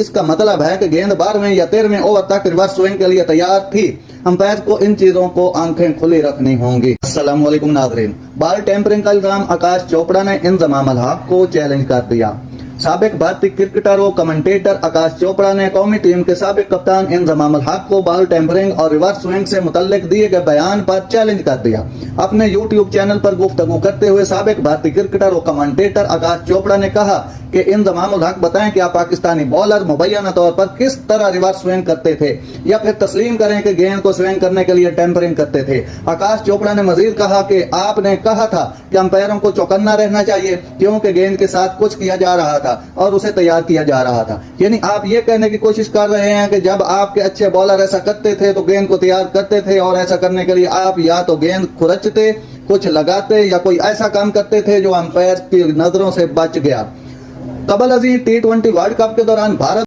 اس کا مطلب ہے کہ گیند 12ویں یا 13ویں اوور تک ریورس سوئنگ کے لیے تیار تھی۔ امپائر کو ان چیزوں کو آنکھیں کھلی رکھنی ہوں گی۔ السلام علیکم ناظرین، بال ٹیمپرنگ کا الزام آکاش چوپڑا نے انضمام الحق کو چیلنج کر دیا۔ سابق بھارتی کرکٹر و کمنٹیٹر آکاش چوپڑا نے قومی ٹیم کے سابق کپتان انضمام الحق کو بال ٹیمپرنگ اور ریورس سوئنگ سے متعلق دیے گئے بیان پر چیلنج کر دیا۔ اپنے یوٹیوب چینل پر گفتگو کرتے ہوئے سابق بھارتی کرکٹر و کمنٹیٹر آکاش چوپڑا نے کہا کہ انضمام الحق بتائیں کہ آپ پاکستانی بولر مبینہ طور پر کس طرح ریورس سوئنگ کرتے تھے، یا پھر تسلیم کریں کہ گیند کو سوئنگ کرنے کے لیے ٹیمپرنگ کرتے تھے۔ آکاش چوپڑا نے مزید کہا کہ آپ نے کہا تھا کہ امپائروں کو چوکنا رہنا چاہیے کیونکہ گیند کے ساتھ کچھ کیا جا رہا تھا اور اسے تیار کیا جا رہا تھا۔ یعنی آپ یہ کہنے کی کوشش کر رہے ہیں کہ جب آپ کے اچھے بولر ایسا کرتے تھے تو گیند کو تیار کرتے تھے، اور ایسا کرنے کے لیے آپ یا تو گیند کھرچتے، کچھ لگاتے، یا کوئی ایسا کام کرتے تھے جو امپائر کی نظروں سے بچ گیا۔ قبل ازیں T20 ورلڈ کپ کے دوران بھارت